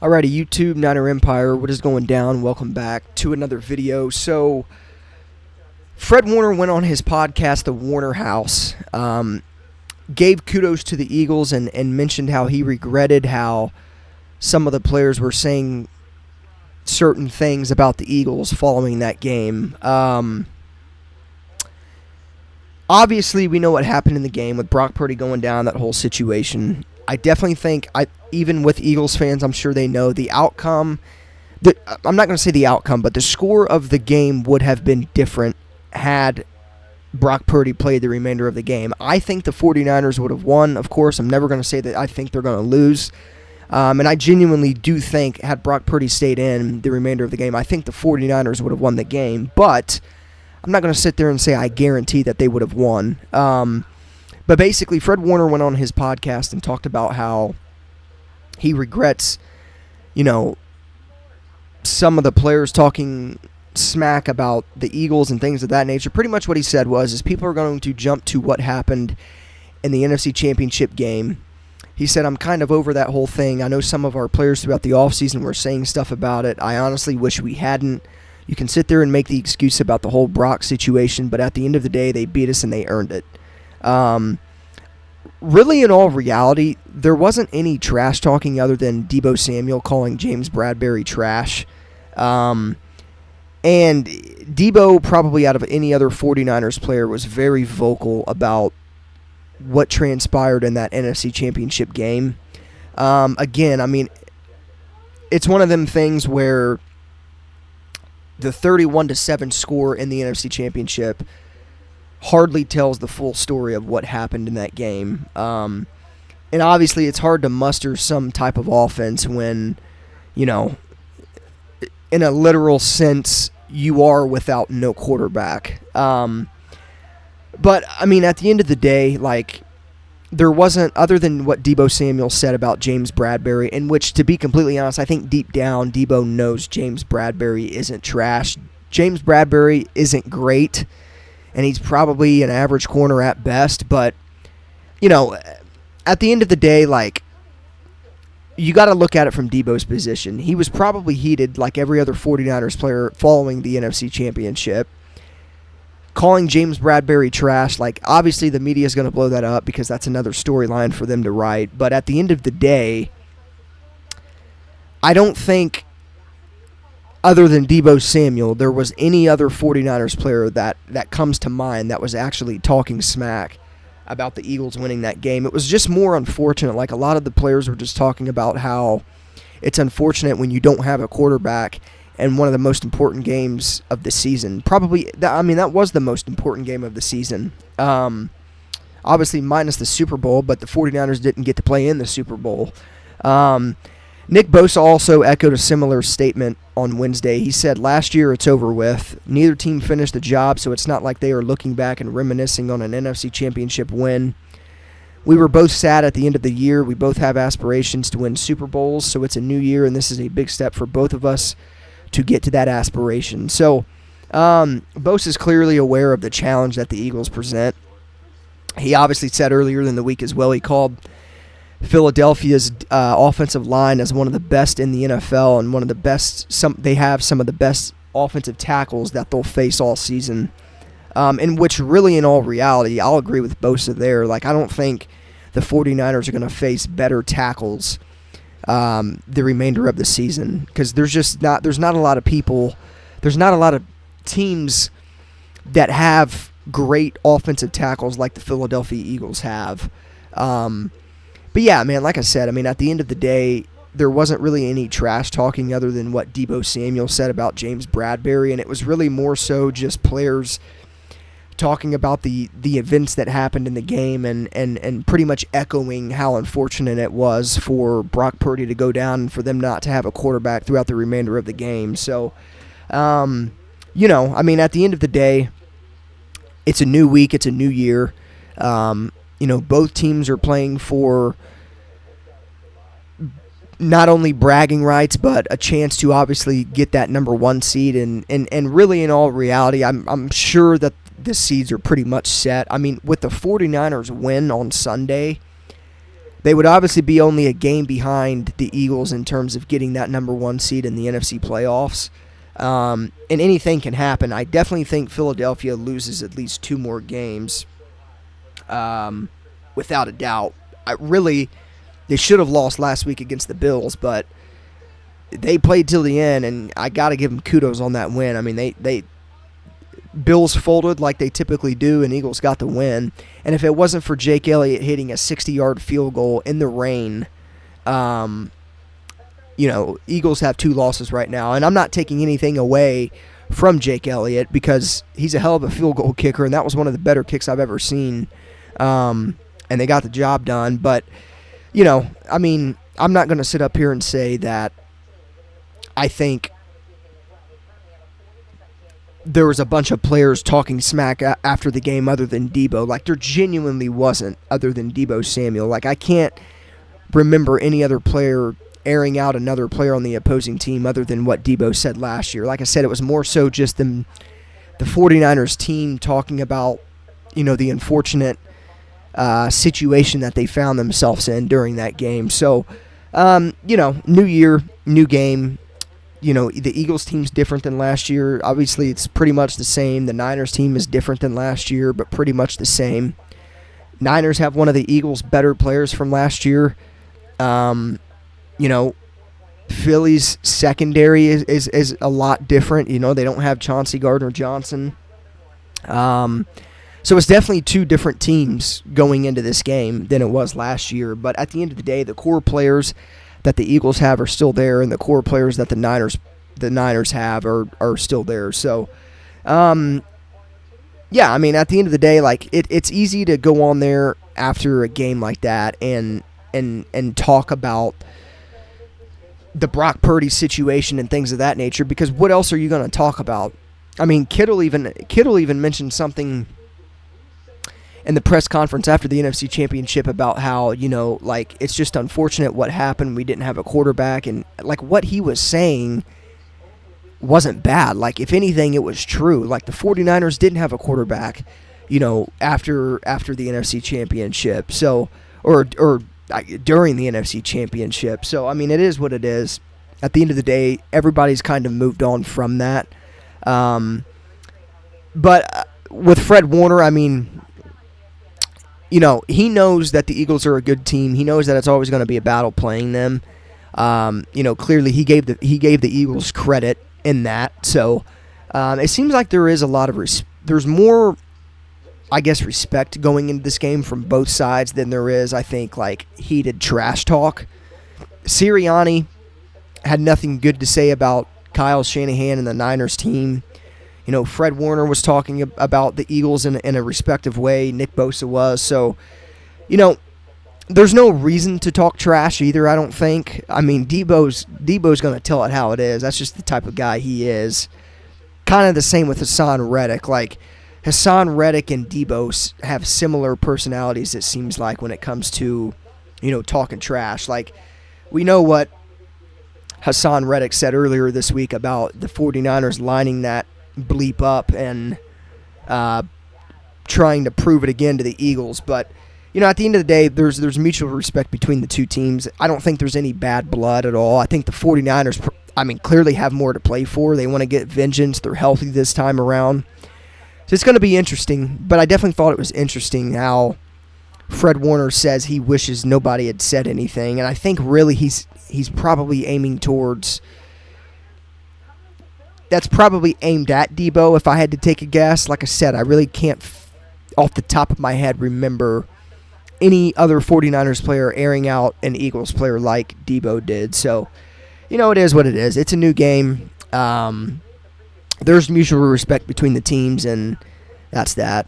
Alrighty, YouTube, Niner Empire, what is going down? Welcome back to another video. So, Fred Warner went on his podcast, The Warner House, gave kudos to the Eagles and mentioned how he regretted how some of the players were saying certain things about the Eagles following that game. Obviously, we know what happened in the game with Brock Purdy going down, that whole situation. I definitely think, even with Eagles fans, I'm sure they know the outcome. I'm not going to say the outcome, but the score of the game would have been different had Brock Purdy played the remainder of the game. I think the 49ers would have won. Of course, I'm never going to say that I think they're going to lose. And I genuinely do think, had Brock Purdy stayed in the remainder of the game, I think the 49ers would have won the game. But I'm not going to sit there and say I guarantee that they would have won. But basically, Fred Warner went on his podcast and talked about how he regrets, some of the players talking smack about the Eagles and things of that nature. Pretty much what he said is people are going to jump to what happened in the NFC Championship game. He said, I'm kind of over that whole thing. I know some of our players throughout the offseason were saying stuff about it. I honestly wish we hadn't. You can sit there and make the excuse about the whole Brock situation, but at the end of the day, they beat us and they earned it. Really, in all reality, there wasn't any trash talking other than Deebo Samuel calling James Bradberry trash. And Deebo, probably out of any other 49ers player, was very vocal about what transpired in that NFC Championship game. Again, it's one of them things where the 31-7 score in the NFC Championship hardly tells the full story of what happened in that game. And obviously it's hard to muster some type of offense when, in a literal sense, you are without no quarterback. But, at the end of the day, there wasn't, other than what Deebo Samuel said about James Bradberry, in which, to be completely honest, I think deep down Deebo knows James Bradberry isn't trash. James Bradberry isn't great, and he's probably an average corner at best, but, at the end of the day, you got to look at it from Deebo's position. He was probably heated like every other 49ers player following the NFC Championship. Calling James Bradberry trash, obviously the media is going to blow that up because that's another storyline for them to write. But at the end of the day, I don't think, other than Deebo Samuel, there was any other 49ers player that comes to mind that was actually talking smack about the Eagles winning that game. It was just more unfortunate. A lot of the players were just talking about how it's unfortunate when you don't have a quarterback in one of the most important games of the season. Probably, that was the most important game of the season. Obviously minus the Super Bowl, but the 49ers didn't get to play in the Super Bowl. Nick Bosa also echoed a similar statement on Wednesday. He said, last year it's over with. Neither team finished the job, so it's not like they are looking back and reminiscing on an NFC Championship win. We were both sad at the end of the year. We both have aspirations to win Super Bowls, so it's a new year, and this is a big step for both of us to get to that aspiration. So, Bosa is clearly aware of the challenge that the Eagles present. He obviously said earlier in the week as well, he called Philadelphia's offensive line as one of the best in the NFL and one of the best. They have some of the best offensive tackles that they'll face all season. In which, really, in all reality, I'll agree with Bosa there. I don't think the 49ers are going to face better tackles the remainder of the season because there's not a lot of people. There's not a lot of teams that have great offensive tackles like the Philadelphia Eagles have. But yeah, man, like I said, at the end of the day, there wasn't really any trash talking other than what Deebo Samuel said about James Bradberry, and it was really more so just players talking about the events that happened in the game and pretty much echoing how unfortunate it was for Brock Purdy to go down and for them not to have a quarterback throughout the remainder of the game. So, at the end of the day, it's a new week, it's a new year. Both teams are playing for not only bragging rights, but a chance to obviously get that number one seed. And really, in all reality, I'm sure that the seeds are pretty much set. With the 49ers win on Sunday, They would obviously be only a game behind the Eagles in terms of getting that number 1 seed in the NFC playoffs. And anything can happen. I definitely think Philadelphia loses at least 2 more games, without a doubt. They should have lost last week against the Bills, but they played till the end, and I got to give them kudos on that win. I mean, they Bills folded like they typically do, and Eagles got the win. And if it wasn't for Jake Elliott hitting a 60-yard field goal in the rain, Eagles have 2 losses right now. And I'm not taking anything away from Jake Elliott because he's a hell of a field goal kicker, and that was one of the better kicks I've ever seen. And they got the job done. But, I'm not going to sit up here and say that I think there was a bunch of players talking smack after the game other than Deebo. Like, there genuinely wasn't other than Deebo Samuel. Like, I can't remember any other player airing out another player on the opposing team other than what Deebo said last year. Like I said, it was more so just the 49ers team talking about, the unfortunate situation that they found themselves in during that game. So, new year, new game. The Eagles team's different than last year. Obviously, it's pretty much the same. The Niners team is different than last year, but pretty much the same. Niners have one of the Eagles' better players from last year. Philly's secondary is a lot different. They don't have Chauncey Gardner-Johnson. So it's definitely 2 different teams going into this game than it was last year. But at the end of the day, the core players that the Eagles have are still there, and the core players that the Niners have are still there. So, at the end of the day, like it's easy to go on there after a game like that and talk about the Brock Purdy situation and things of that nature, because what else are you going to talk about? I mean, Kittle even mentioned something in the press conference after the NFC Championship about how, it's just unfortunate what happened. We didn't have a quarterback. And, what he was saying wasn't bad. Like, if anything, it was true. Like, the 49ers didn't have a quarterback, after the NFC Championship. So, or during the NFC Championship. So, it is what it is. At the end of the day, everybody's kind of moved on from that. But with Fred Warner, he knows that the Eagles are a good team. He knows that it's always going to be a battle playing them. Clearly he gave the Eagles credit in that. So it seems like there is a lot of there's more, respect going into this game from both sides than there is, I think, heated trash talk. Sirianni had nothing good to say about Kyle Shanahan and the Niners team. Fred Warner was talking about the Eagles in a respective way. Nick Bosa was. So, there's no reason to talk trash either, I don't think. Debo's going to tell it how it is. That's just the type of guy he is. Kind of the same with Hassan Reddick. Hassan Reddick and Debo have similar personalities, it seems like, when it comes to, talking trash. We know what Hassan Reddick said earlier this week about the 49ers lining that bleep up and trying to prove it again to the Eagles. But, at the end of the day, there's mutual respect between the 2 teams. I don't think there's any bad blood at all. I think the 49ers, clearly have more to play for. They want to get vengeance. They're healthy this time around. So it's going to be interesting. But I definitely thought it was interesting how Fred Warner says he wishes nobody had said anything. And I think really he's probably aiming towards... That's probably aimed at Deebo, if I had to take a guess. Like I said, I really can't, off the top of my head, remember any other 49ers player airing out an Eagles player like Deebo did. So, it is what it is. It's a new game. There's mutual respect between the teams, and that's that.